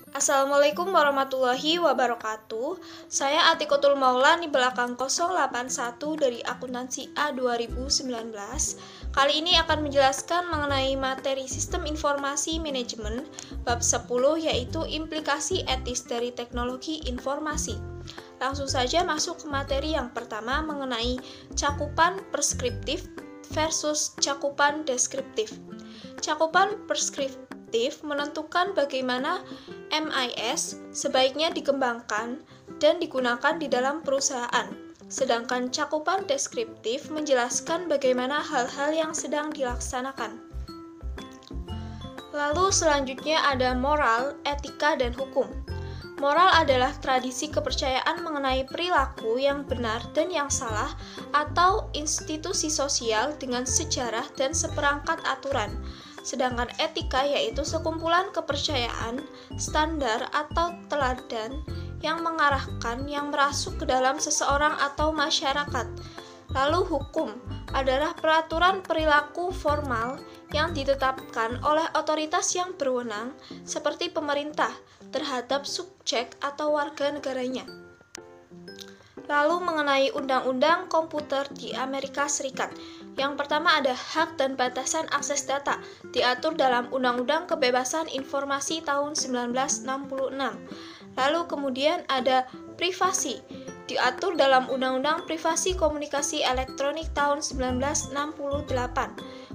Assalamualaikum warahmatullahi wabarakatuh. Saya Atikotul Maula di belakang 081 dari akuntansi A 2019. Kali ini akan menjelaskan mengenai materi Sistem Informasi Manajemen bab 10, yaitu implikasi etis dari teknologi informasi. Langsung saja masuk ke materi yang pertama mengenai cakupan preskriptif versus cakupan deskriptif. Cakupan preskriptif menentukan bagaimana MIS sebaiknya dikembangkan dan digunakan di dalam perusahaan. Sedangkan cakupan deskriptif menjelaskan bagaimana hal-hal yang sedang dilaksanakan. Lalu selanjutnya ada moral, etika, dan hukum. Moral adalah tradisi kepercayaan mengenai perilaku yang benar dan yang salah atau institusi sosial dengan sejarah dan seperangkat aturan. Sedangkan etika yaitu sekumpulan kepercayaan, standar atau teladan yang mengarahkan yang merasuk ke dalam seseorang atau masyarakat. Lalu hukum adalah peraturan perilaku formal yang ditetapkan oleh otoritas yang berwenang seperti pemerintah terhadap subjek atau warga negaranya. Lalu mengenai undang-undang komputer di Amerika Serikat. Yang pertama ada hak dan batasan akses data, diatur dalam Undang-Undang Kebebasan Informasi tahun 1966. Lalu kemudian ada privasi, diatur dalam Undang-Undang Privasi Komunikasi Elektronik tahun 1968.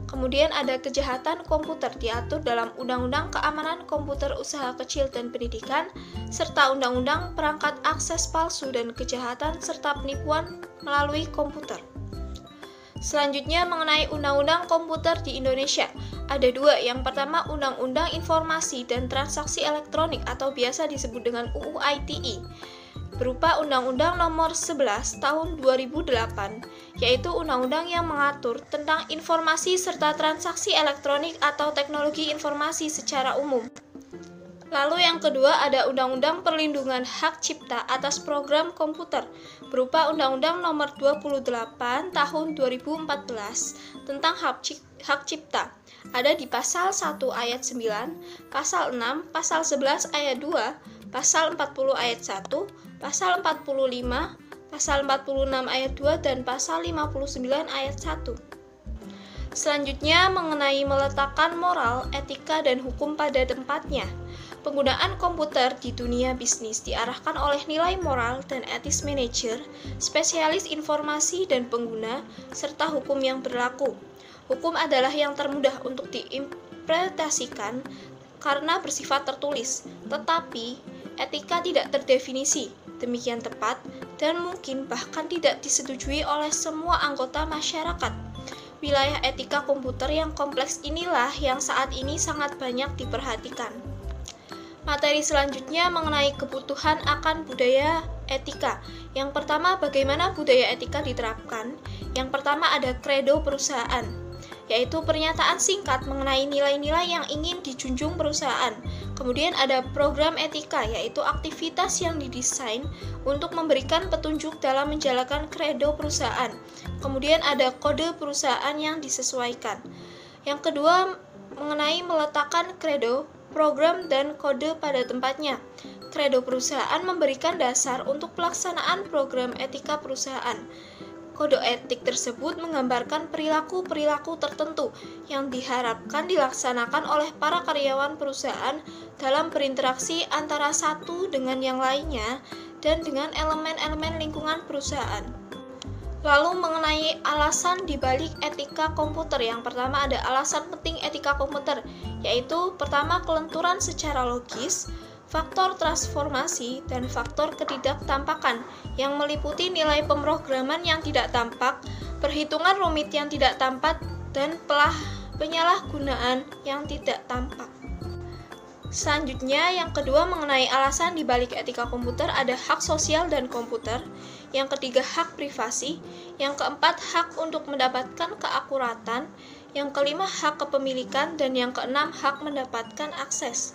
Kemudian ada kejahatan komputer, diatur dalam Undang-Undang Keamanan Komputer Usaha Kecil dan Pendidikan, serta Undang-Undang Perangkat Akses Palsu dan Kejahatan serta Penipuan melalui komputer. Selanjutnya mengenai Undang-Undang Komputer di Indonesia. Ada dua, yang pertama Undang-Undang Informasi dan Transaksi Elektronik atau biasa disebut dengan UU ITE, berupa Undang-Undang Nomor 11 Tahun 2008, yaitu undang-undang yang mengatur tentang informasi serta transaksi elektronik atau teknologi informasi secara umum. Lalu yang kedua ada Undang-Undang Perlindungan Hak Cipta atas Program Komputer, berupa Undang-Undang Nomor 28 Tahun 2014 tentang hak cipta. Ada di Pasal 1 Ayat 9, Pasal 6, Pasal 11 Ayat 2, Pasal 40 Ayat 1, Pasal 45, Pasal 46 Ayat 2, dan Pasal 59 Ayat 1. Selanjutnya mengenai meletakkan moral, etika, dan hukum pada tempatnya. Penggunaan komputer di dunia bisnis diarahkan oleh nilai moral dan etis manajer, spesialis informasi dan pengguna, serta hukum yang berlaku. Hukum adalah yang termudah untuk diimplementasikan karena bersifat tertulis, tetapi etika tidak terdefinisi demikian tepat dan mungkin bahkan tidak disetujui oleh semua anggota masyarakat. Wilayah etika komputer yang kompleks inilah yang saat ini sangat banyak diperhatikan. Materi selanjutnya mengenai kebutuhan akan budaya etika. Yang pertama, bagaimana budaya etika diterapkan? Yang pertama ada kredo perusahaan, yaitu pernyataan singkat mengenai nilai-nilai yang ingin dijunjung perusahaan. Kemudian ada program etika, yaitu aktivitas yang didesain untuk memberikan petunjuk dalam menjalankan kredo perusahaan. Kemudian ada kode perusahaan yang disesuaikan. Yang kedua, mengenai meletakkan kredo, program, dan kode pada tempatnya. Kredo perusahaan memberikan dasar untuk pelaksanaan program etika perusahaan. Kode etik tersebut menggambarkan perilaku-perilaku tertentu yang diharapkan dilaksanakan oleh para karyawan perusahaan dalam berinteraksi antara satu dengan yang lainnya dan dengan elemen-elemen lingkungan perusahaan. Lalu mengenai alasan dibalik etika komputer, yang pertama ada alasan penting etika komputer, yaitu pertama kelenturan secara logis, faktor transformasi, dan faktor ketidaktampakan yang meliputi nilai pemrograman yang tidak tampak, perhitungan rumit yang tidak tampak, dan penyalahgunaan yang tidak tampak. Selanjutnya, yang kedua mengenai alasan dibalik etika komputer ada hak sosial dan komputer, yang ketiga hak privasi, yang keempat hak untuk mendapatkan keakuratan, yang kelima hak kepemilikan, dan yang keenam hak mendapatkan akses.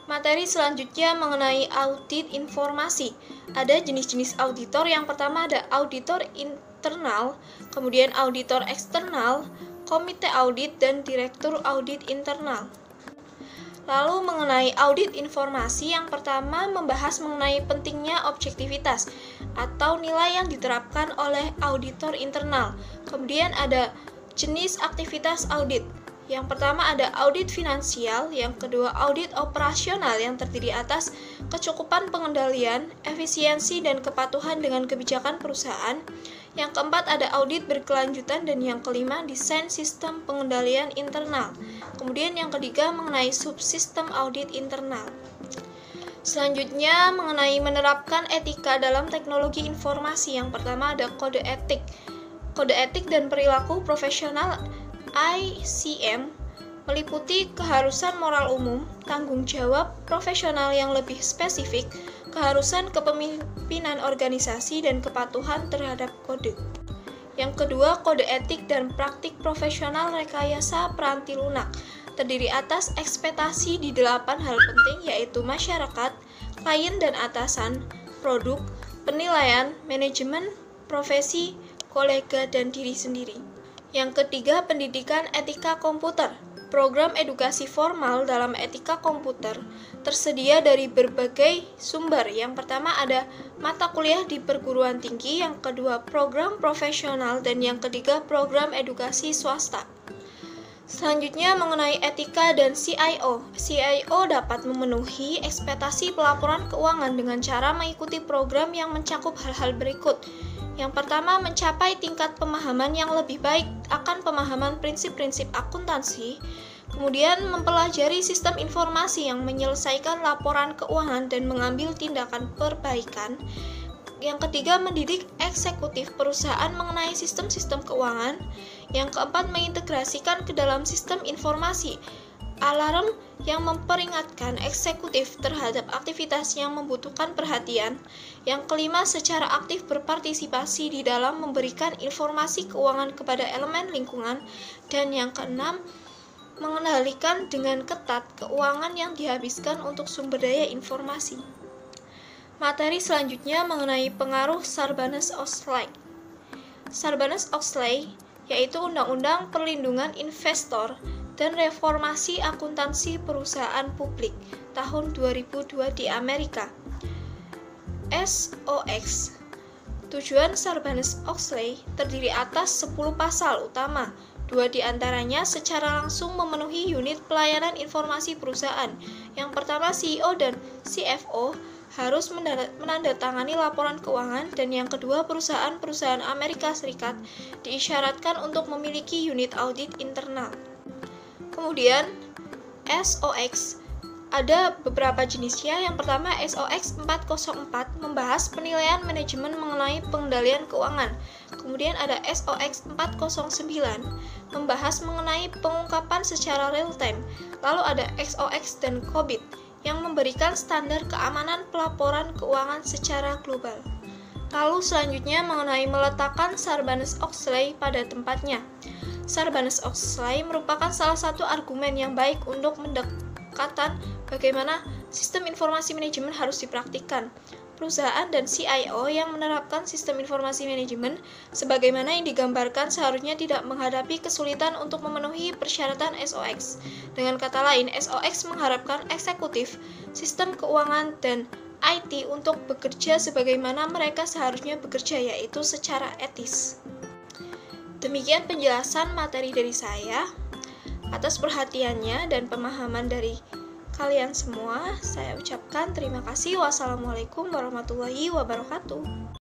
Materi selanjutnya mengenai audit informasi. Ada jenis-jenis auditor, yang pertama ada auditor internal, kemudian auditor eksternal, komite audit, dan direktur audit internal. Lalu mengenai audit informasi, yang pertama membahas mengenai pentingnya objektivitas atau nilai yang diterapkan oleh auditor internal. Kemudian ada jenis aktivitas audit. Yang pertama ada audit finansial, yang kedua audit operasional yang terdiri atas kecukupan pengendalian, efisiensi, dan kepatuhan dengan kebijakan perusahaan. Yang keempat ada audit berkelanjutan, dan yang kelima desain sistem pengendalian internal. Kemudian yang ketiga mengenai subsistem audit internal. Selanjutnya mengenai menerapkan etika dalam teknologi informasi. Yang pertama ada kode etik. Kode etik dan perilaku profesional ICM meliputi keharusan moral umum, tanggung jawab profesional yang lebih spesifik, keharusan kepemimpinan organisasi, dan kepatuhan terhadap kode. Yang kedua, kode etik dan praktik profesional rekayasa peranti lunak, terdiri atas ekspektasi di 8 hal penting, yaitu masyarakat, klien dan atasan, produk, penilaian, manajemen, profesi, kolega, dan diri sendiri. Yang ketiga, pendidikan etika komputer. Program edukasi formal dalam etika komputer tersedia dari berbagai sumber. Yang pertama ada mata kuliah di perguruan tinggi, yang kedua program profesional, dan yang ketiga program edukasi swasta. Selanjutnya mengenai etika dan CIO. CIO dapat memenuhi ekspektasi pelaporan keuangan dengan cara mengikuti program yang mencakup hal-hal berikut. Yang pertama, mencapai tingkat pemahaman yang lebih baik akan pemahaman prinsip-prinsip akuntansi, kemudian mempelajari sistem informasi yang menyelesaikan laporan keuangan dan mengambil tindakan perbaikan. Yang ketiga, mendidik eksekutif perusahaan mengenai sistem-sistem keuangan. Yang keempat, mengintegrasikan ke dalam sistem informasi alarm yang memperingatkan eksekutif terhadap aktivitas yang membutuhkan perhatian. Yang kelima, secara aktif berpartisipasi di dalam memberikan informasi keuangan kepada elemen lingkungan. Dan yang keenam, mengendalikan dengan ketat keuangan yang dihabiskan untuk sumber daya informasi. Materi selanjutnya mengenai pengaruh Sarbanes-Oxley. Sarbanes-Oxley yaitu Undang-Undang Perlindungan Investor dan Reformasi Akuntansi Perusahaan Publik tahun 2002 di Amerika. SOX. Tujuan Sarbanes-Oxley terdiri atas 10 pasal utama. 2 di antaranya secara langsung memenuhi unit pelayanan informasi perusahaan. Yang pertama, CEO dan CFO harus menandatangani laporan keuangan, dan yang kedua, perusahaan-perusahaan Amerika Serikat diisyaratkan untuk memiliki unit audit internal. Kemudian SOX ada beberapa jenisnya. Yang pertama, SOX 404 membahas penilaian manajemen mengenai pengendalian keuangan. Kemudian ada SOX 409 membahas mengenai pengungkapan secara real time. Lalu ada XOX dan COBIT yang memberikan standar keamanan pelaporan keuangan secara global. Lalu selanjutnya mengenai meletakkan Sarbanes-Oxley pada tempatnya. Sarbanes-Oxley merupakan salah satu argumen yang baik untuk mendekatan bagaimana sistem informasi manajemen harus dipraktikkan. Perusahaan dan CIO yang menerapkan sistem informasi manajemen sebagaimana yang digambarkan seharusnya tidak menghadapi kesulitan untuk memenuhi persyaratan SOX. Dengan kata lain, SOX mengharapkan eksekutif, sistem keuangan, dan IT untuk bekerja sebagaimana mereka seharusnya bekerja, yaitu secara etis. Demikian penjelasan materi dari saya. Atas perhatiannya dan pemahaman dari kalian semua, saya ucapkan terima kasih. Wassalamualaikum warahmatullahi wabarakatuh.